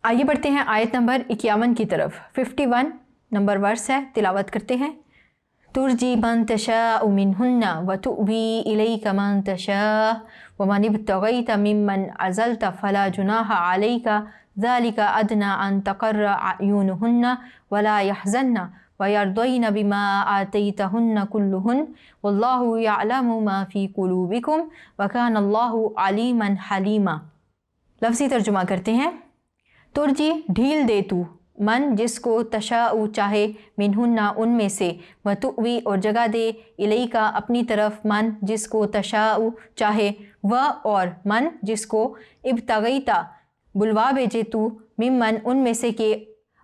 आइए बढ़ते हैं आयत नंबर 51 की तरफ। 51 नंबर वर्स है, तिलावत करते हैं। तुरजी मन तशाअ मिनहुन्ना व तुवी इलैका मन तशाअ व मन इब्तगैता मिम्मन अज़लता फला जुनाहा अलैका ज़ालिका अदना अन तक़र्र अयुनुहुन्ना वला यहज़न्ना व यरदयना बिमा आतैतहुन्ना कुल्लुहुन वल्लाहु यअलमु मा फ़ी क़ुलूबिकुम व कानल्लाहु अलीमन हलीमा। लफ्ज़ी तर्जुमा करते हैं। तुरजी ढील दे तू, मन जिसको, तशाउ चाहे, मिनहुन्ना उनमें से, व तुवी और जगह दे, इलैका अपनी तरफ, मन जिसको तशाउ चाहे, व और मन जिसको, इब्तगैता बुलवा भेजे तू, मिम्मन उनमें से के,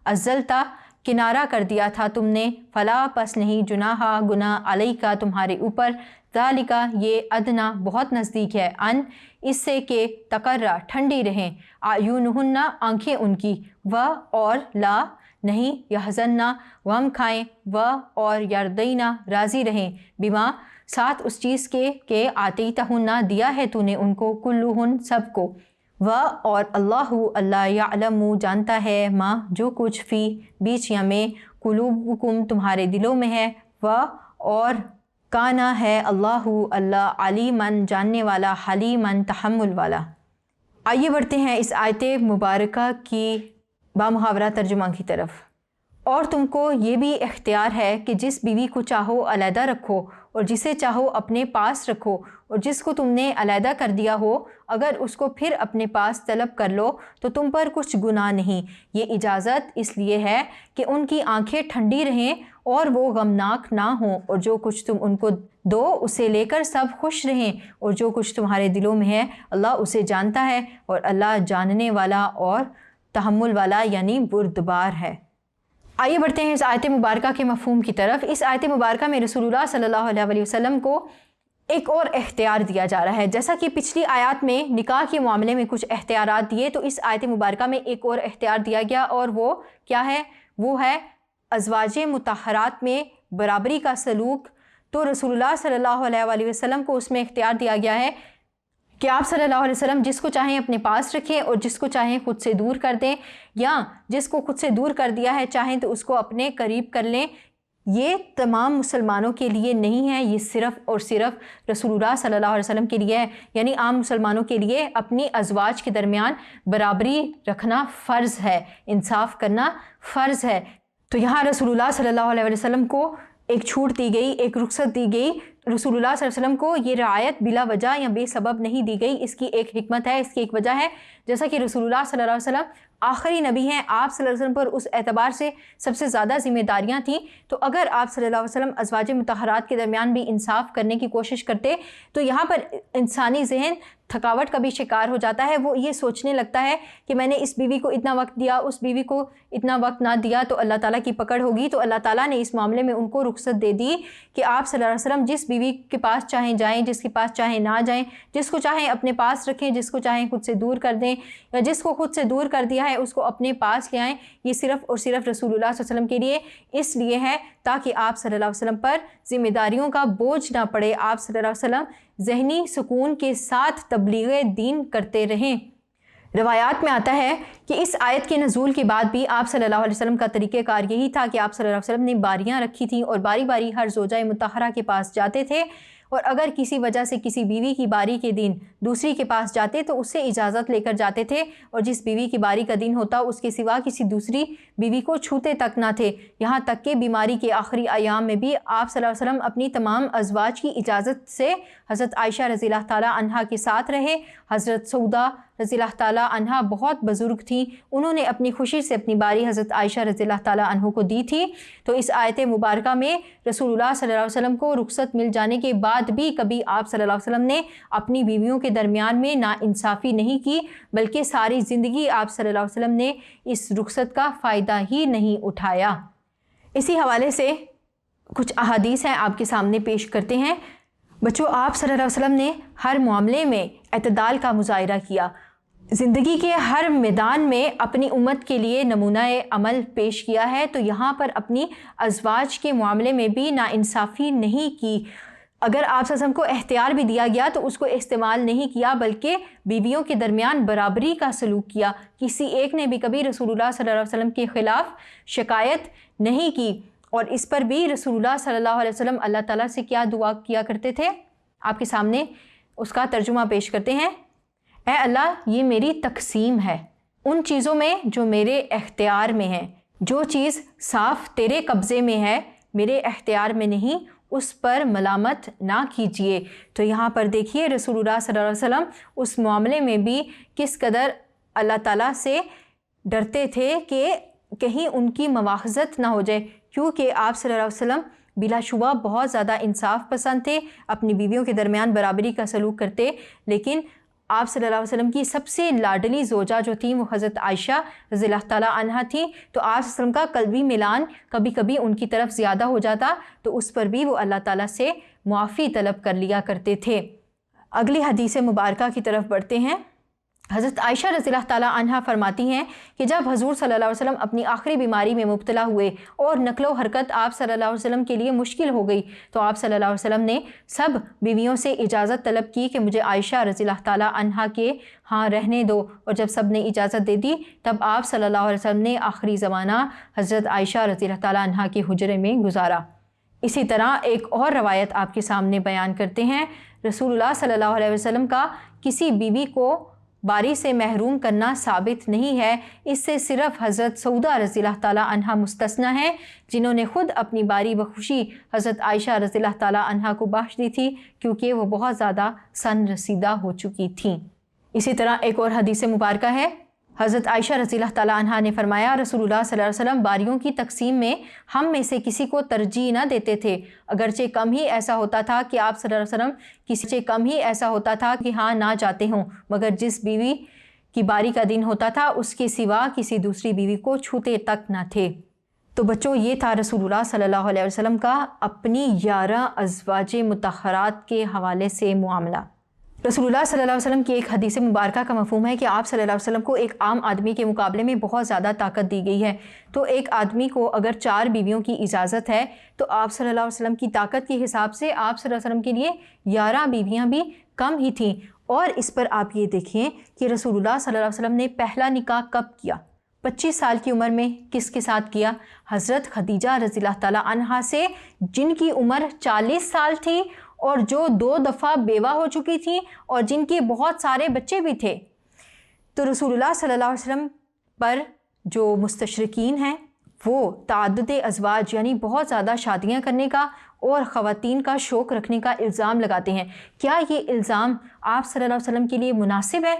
अज़लता किनारा कर दिया था तुमने, फला पस नहीं, जुनाहा गुना, अलैका तुम्हारे ऊपर, ज़ालिका ये, अदना बहुत नज़दीक है, अन इससे के, तकर्रा ठंडी रहें, आयुनुहुन्ना आँखें उनकी, व और ला नहीं, यहज़न्ना गम खाएं, व और यरदैना राज़ी रहें, बिमा साथ उस चीज़ के आतैतहुन्ना दिया है तूने उनको, कुल्लुहुन सबको, व और अल्लाहु अल्लाह यअलमु जानता है, माँ जो कुछ फ़ी बीच या में, कुलूबुकुम तुम्हारे दिलों में है, व और काना है अल्लाहु अल्लाह अलीमन जानने वाला, हलीमन तहम्मुल वाला। आइए बढ़ते हैं इस आयत मुबारका की बामुहावरा तर्जुमा की तरफ। और तुमको ये भी इख्तियार है कि जिस बीवी को चाहो अलहदा रखो और जिसे चाहो अपने पास रखो, और जिसको तुमने अलहदा कर दिया हो अगर उसको फिर अपने पास तलब कर लो तो तुम पर कुछ गुनाह नहीं। ये इजाज़त इसलिए है कि उनकी आंखें ठंडी रहें और वो गमनाक ना हों, और जो कुछ तुम उनको दो उसे लेकर सब खुश रहें, और जो कुछ तुम्हारे दिलों में है अल्लाह उसे जानता है, और अल्लाह जानने वाला और तहम्मुल वाला यानी बुर्दबार है। आइए बढ़ते हैं इस आयत मुबारका के मफ़हूम की तरफ। इस आयत मुबारका में रसूलुल्लाह सल्लल्लाहु अलैहि वसल्लम को एक और इख्तियार दिया जा रहा है। जैसा कि पिछली आयत में निकाह के मामले में कुछ इख्तियारात दिए, तो इस आयत मुबारका में एक और इख्तियार दिया गया, और वो क्या है? वो है अज़वाजे मुतहरात में बराबरी का सलूक। तो रसूलुल्लाह सल्लल्लाहु अलैहि वसल्लम को उसमें इख्तियार दिया गया है कि आप सल्लल्लाहु अलैहि वसल्लम जिसको चाहें अपने पास रखें और जिसको चाहें खुद से दूर कर दें, या जिसको खुद से दूर कर दिया है चाहें तो उसको अपने करीब कर लें। ये तमाम मुसलमानों के लिए नहीं है, ये सिर्फ़ और सिर्फ रसूलुल्लाह सल्लल्लाहु अलैहि वसल्लम के लिए है। यानी आम मुसलमानों के लिए अपनी अज़वाज के दरमियान बराबरी रखना फ़र्ज़ है, इंसाफ करना फ़र्ज़ है। तो यहाँ रसूलुल्लाह सल्लल्लाहु अलैहि वसल्लम को एक छूट दी गई, एक रुख्सत दी गई। रसूलुल्लाह सल्लल्लाहु अलैहि वसल्लम को ये रियायत बिला वजह या बेसबब नहीं दी गई। इसकी एक हिकमत है, इसकी एक वजह है। जैसा कि रसूलुल्लाह सल्लल्लाहु अलैहि वसल्लम आखिरी नबी हैं, आप सल्लल्लाहु अलैहि वसल्लम पर उस एतबार से सबसे ज़्यादा ज़िम्मेदारियाँ थीं। तो अगर आप सल्लल्लाहु अलैहि वसल्लम अज़वाज मुतहरात के दरमियान भी इंसाफ करने की कोशिश करते, तो यहाँ पर इंसानी जहन थकावट का भी शिकार हो जाता है। वो ये सोचने लगता है कि मैंने इस बीवी को इतना वक्त दिया, उस बीवी को इतना वक्त ना दिया तो अल्लाह ताला की पकड़ होगी। तो अल्लाह ताला ने इस मामले में उनको रुख्सत दे दी कि आप सल्लल्लाहु अलैहि वसल्लम जिस बीवी के पास चाहें जाएं, जिसके पास चाहें ना जाएं, जिसको चाहें अपने पास रखें, जिसको चाहें खुद से दूर कर दें, या जिसको खुद से दूर कर दिया है उसको अपने पास ले आएँ। ये सिर्फ़ और सिर्फ रसूलुल्लाह सल्लल्लाहु अलैहि वसल्लम के लिए इसलिए है ताकि आप सल्लल्लाहु अलैहि वसल्लम पर ज़िम्मेदारियों का बोझ ना पड़े, आप सल्लल्लाहु अलैहि वसल्लम ज़हनी सुकून के साथ तबलीग़ दीन करते रहें। रवायात में आता है कि इस आयत के नज़ूल के बाद भी आप सल्लल्लाहु अलैहि वसल्लम का तरीक़ेकार यही था कि आप सल्लल्लाहु अलैहि वसल्लम ने बारियाँ रखी थीं और बारी बारी हर ज़ौजा मुतहरा के पास जाते थे, और अगर किसी वजह से किसी बीवी की बारी के दिन दूसरी के पास जाते तो उससे इजाज़त लेकर जाते थे, और जिस बीवी की बारी का दिन होता उसके सिवा किसी दूसरी बीवी को छूते तक ना थे। यहाँ तक कि बीमारी के आखिरी अयाम में भी आप सल्लल्लाहु अलैहि वसल्लम अपनी तमाम अज़वाज की इजाज़त से हज़रत आयशा रज़ियल्लाहु ताला अन्हा के साथ रहे। हज़रत सऊदा रज़ियल्लाहु ताला अन्हा बहुत बुज़ुर्ग थी, उन्होंने अपनी खुशी से अपनी बारी हज़रत आयशा रज़ियल्लाहु ताला अन्हा को दी थी। तो इस आयत मुबारका में रसूलुल्लाह सल्लल्लाहु अलैहि वसल्लम को रुख्सत मिल जाने के बाद भी कभी आप सल्लल्लाहु अलैहि वसल्लम ने अपनी बीवियों के दरमियान में नाइंसाफ़ी नहीं की, बल्कि सारी ज़िंदगी आप सल्लल्लाहु अलैहि वसल्लम ने इस रुख्सत का फ़ायदा ही नहीं उठाया। इसी हवाले से कुछ अहादीस हैं आपके सामने पेश करते हैं। बच्चों, आप सल्लल्लाहु अलैहि वसल्लम ने हर मामले में एतदाल का मुज़ाहिरा किया, ज़िंदगी के हर मैदान में अपनी उम्मत के लिए नमूनाए अमल पेश किया है। तो यहाँ पर अपनी अज़वाज के मामले में भी नाइंसाफ़ी नहीं की। اگر آپ صلی اللہ علیہ وسلم کو اختیار بھی دیا گیا تو اس کو استعمال نہیں کیا، بلکہ بیویوں کے درمیان برابری کا سلوک کیا۔ کسی ایک نے بھی کبھی رسول اللہ صلی اللہ علیہ وسلم کے خلاف شکایت نہیں کی، اور اس پر بھی رسول اللہ صلی اللہ علیہ وسلم اللہ تعالیٰ سے کیا دعا کیا کرتے تھے؟ آپ کے سامنے اس کا ترجمہ پیش کرتے ہیں۔ اے اللہ، یہ میری تقسیم ہے ان چیزوں میں جو میرے اختیار میں ہیں، جو چیز صاف تیرے قبضے میں ہے، میرے اختیار میں نہیں، اس پر ملامت نہ کیجیے۔ تو یہاں پر دیکھیے رسول اللہ صلی اللہ علیہ وسلم اس معاملے میں بھی کس قدر اللہ تعالیٰ سے ڈرتے تھے کہ کہیں ان کی مواخذت نہ ہو جائے، کیونکہ آپ صلی اللہ علیہ وسلم بلا شبہ بہت زیادہ انصاف پسند تھے، اپنی بیویوں کے درمیان برابری کا سلوک کرتے، لیکن آپ صلی اللہ علیہ وسلم کی سب سے لاڈلی زوجہ جو تھیں وہ حضرت عائشہ رضی اللہ تعالیٰ عنہا تھیں، تو آپ صلی اللہ علیہ وسلم کا قلبی میلان کبھی کبھی ان کی طرف زیادہ ہو جاتا، تو اس پر بھی وہ اللہ تعالیٰ سے معافی طلب کر لیا کرتے تھے۔ اگلی حدیث مبارکہ کی طرف بڑھتے ہیں۔ حضرت عائشہ رضی اللہ تعالیٰ عنہا فرماتی ہیں کہ جب حضور صلی اللہ علیہ وسلم اپنی آخری بیماری میں مبتلا ہوئے اور نقل و حرکت آپ صلی اللہ علیہ وسلم کے لیے مشکل ہو گئی، تو آپ صلی اللہ علیہ وسلم نے سب بیویوں سے اجازت طلب کی کہ مجھے عائشہ رضی اللہ تعالیٰ عنہا کے ہاں رہنے دو، اور جب سب نے اجازت دے دی تب آپ صلی اللہ علیہ وسلم نے آخری زمانہ حضرت عائشہ رضی اللہ تعالیٰ عنہا کے حجرے میں گزارا۔ اسی طرح ایک اور روایت آپ کے سامنے بیان کرتے ہیں، رسول اللہ صلی اللہ علیہ وسلم کا کسی بیوی کو باری سے محروم کرنا ثابت نہیں ہے، اس سے صرف حضرت سعودہ رضی اللہ تعالیٰ عنہا مستثنی ہیں، جنہوں نے خود اپنی باری بخوشی حضرت عائشہ رضی اللہ تعالیٰ عنہا کو بخش دی تھی، کیونکہ وہ بہت زیادہ سن رسیدہ ہو چکی تھیں۔ اسی طرح ایک اور حدیث مبارکہ ہے، حضرت عائشہ رضی اللہ تعالیٰ عنہا نے فرمایا رسول اللہ صلی اللہ علیہ وسلم باریوں کی تقسیم میں ہم میں سے کسی کو ترجیح نہ دیتے تھے، اگرچہ کم ہی ایسا ہوتا تھا کہ آپ صلی اللہ علیہ وسلم ہاں نہ جاتے ہوں، مگر جس بیوی کی باری کا دن ہوتا تھا اس کے سوا کسی دوسری بیوی کو چھوتے تک نہ تھے۔ تو بچوں، یہ تھا رسول اللہ صلی اللہ علیہ وسلم کا اپنی 11 ازواج مطہرات کے حوالے سے معاملہ۔ رسول اللہ صلی اللہ علیہ وسلم کی ایک حدیث مبارکہ کا مفہوم ہے کہ آپ صلی اللہ علیہ وسلم کو ایک عام آدمی کے مقابلے میں بہت زیادہ طاقت دی گئی ہے، تو ایک آدمی کو اگر 4 بیویوں کی اجازت ہے تو آپ صلی اللہ علیہ وسلم کی طاقت کے حساب سے آپ صلی اللہ علیہ وسلم کے لیے 11 بیویاں بھی کم ہی تھیں۔ اور اس پر آپ یہ دیکھیں کہ رسول اللہ صلی اللہ علیہ وسلم نے پہلا نکاح کب کیا؟ 25 سال کی عمر میں۔ کس کے ساتھ کیا؟ حضرت خدیجہ رضی اللہ تعالیٰ عنہا سے، جن کی عمر 40 سال تھی اور جو 2 دفعہ بیوہ ہو چکی تھیں اور جن کے بہت سارے بچے بھی تھے۔ تو رسول اللہ صلی اللہ علیہ وسلم پر جو مستشرقین ہیں وہ تعدد ازواج یعنی بہت زیادہ شادیاں کرنے کا اور خواتین کا شوق رکھنے کا الزام لگاتے ہیں۔ کیا یہ الزام آپ صلی اللہ علیہ وسلم کے لیے مناسب ہے؟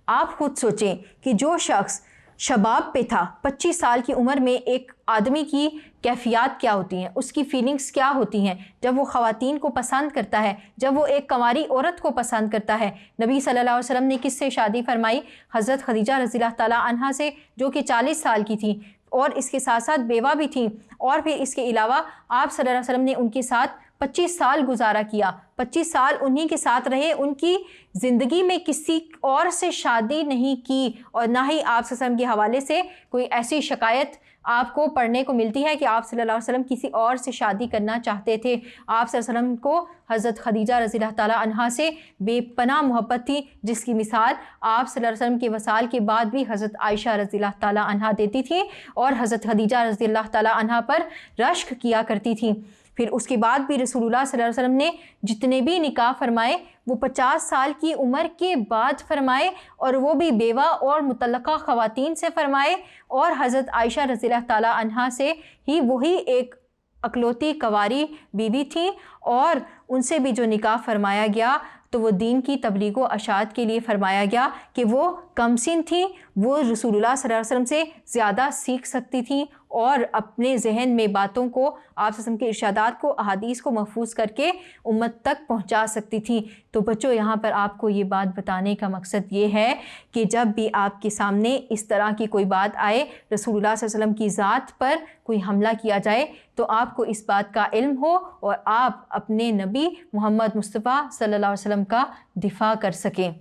آپ خود سوچیں کہ جو شخص شباب پہ تھا، 25 سال کی عمر میں، ایک آدمی کی کیفیات کیا ہوتی ہیں، اس کی فیلنگز کیا ہوتی ہیں جب وہ خواتین کو پسند کرتا ہے، جب وہ ایک کنواری عورت کو پسند کرتا ہے۔ نبی صلی اللہ علیہ وسلم نے کس سے شادی فرمائی؟ حضرت خدیجہ رضی اللہ تعالیٰ عنہا سے، جو کہ 40 سال کی تھیں اور اس کے ساتھ ساتھ بیوہ بھی تھیں، اور پھر اس کے علاوہ آپ صلی اللہ علیہ وسلم نے ان کے ساتھ 25 سال گزارا کیا، 25 سال انہی کے ساتھ رہے، ان کی زندگی میں کسی اور سے شادی نہیں کی، اور نہ ہی آپ صلی اللہ علیہ وسلم کے حوالے سے کوئی ایسی شکایت آپ کو پڑھنے کو ملتی ہے کہ آپ صلی اللہ علیہ وسلم کسی اور سے شادی کرنا چاہتے تھے۔ آپ صلی اللہ علیہ وسلم کو حضرت خدیجہ رضی اللہ تعالیٰ عنہا سے بے پناہ محبت تھی، جس کی مثال آپ صلی اللہ علیہ وسلم کے وصال کے بعد بھی حضرت عائشہ رضی اللہ تعالیٰ عنہا دیتی تھی اور حضرت خدیجہ رضی اللہ تعالیٰ عنہا پر رشک کیا کرتی تھیں۔ پھر اس کے بعد بھی رسول اللہ صلی اللہ علیہ وسلم نے جتنے بھی نکاح فرمائے وہ 50 سال کی عمر کے بعد فرمائے، اور وہ بھی بیوہ اور مطلقہ خواتین سے فرمائے، اور حضرت عائشہ رضی اللہ تعالیٰ عنہا سے ہی وہی ایک اکلوتی کنواری بیوی تھی، اور ان سے بھی جو نکاح فرمایا گیا تو وہ دین کی تبلیغ و اشاعت کے لیے فرمایا گیا کہ وہ کم سن تھیں، وہ رسول اللہ صلی اللہ علیہ وسلم سے زیادہ سیکھ سکتی تھیں اور اپنے ذہن میں باتوں کو، آپ صلی اللہ علیہ وسلم کے ارشادات کو، احادیث کو محفوظ کر کے امت تک پہنچا سکتی تھیں۔ تو بچوں، یہاں پر آپ کو یہ بات بتانے کا مقصد یہ ہے کہ جب بھی آپ کے سامنے اس طرح کی کوئی بات آئے، رسول اللہ صلی اللہ علیہ وسلم کی ذات پر کوئی حملہ کیا جائے، تو آپ کو اس بات کا علم ہو اور آپ اپنے نبی محمد مصطفیٰ صلی اللہ علیہ وسلم کا دفاع کر سکیں۔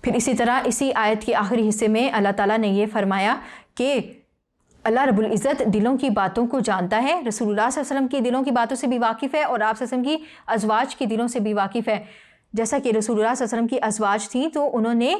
پھر اسی طرح اسی آیت کے آخری حصے میں اللہ تعالیٰ نے یہ فرمایا کہ अल्लाह रब्बुल इज़्ज़त दिलों की बातों को जानता है, रसूलुल्लाह सल्लल्लाहु अलैहि वसल्लम के दिलों की बातों से भी वाकिफ़ है और आप सल्लल्लाहु अलैहि वसल्लम की अज़वाज के दिलों से भी वाकिफ़ है। जैसा कि रसूलुल्लाह सल्लल्लाहु अलैहि वसल्लम की अज़वाज थी तो उन्होंने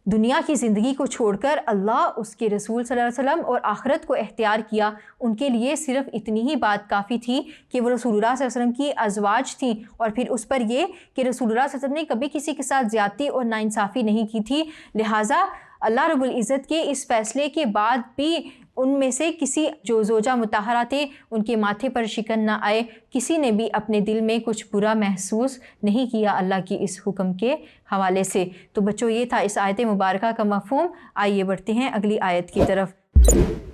दुनिया की ज़िंदगी को छोड़कर अल्लाह, उसके रसूल सल्लल्लाहु अलैहि वसल्लम और आखिरत को इख्तियार किया। उनके लिए सिर्फ़ इतनी ही बात काफ़ी थी कि वो रसूलुल्लाह सल्लल्लाहु अलैहि वसल्लम की अज़वाज थी, और फिर उस पर ये कि रसूलुल्लाह सल्लल्लाहु अलैहि वसल्लम ने कभी किसी के साथ ज़्यादती और नाइंसाफ़ी नहीं की थी। लिहाजा अल्लाह रब्बुल इज़्ज़त के इस फ़ैसले के बाद भी उनमें से किसी जो ज़ौजा मुताहरा थे उनके माथे पर शिकन ना आए, किसी ने भी अपने दिल में कुछ बुरा महसूस नहीं किया अल्लाह की इस हुक्म के हवाले से। तो बच्चों, ये था इस आयत मुबारका का मफ़हूम। आइए बढ़ते हैं अगली आयत की तरफ।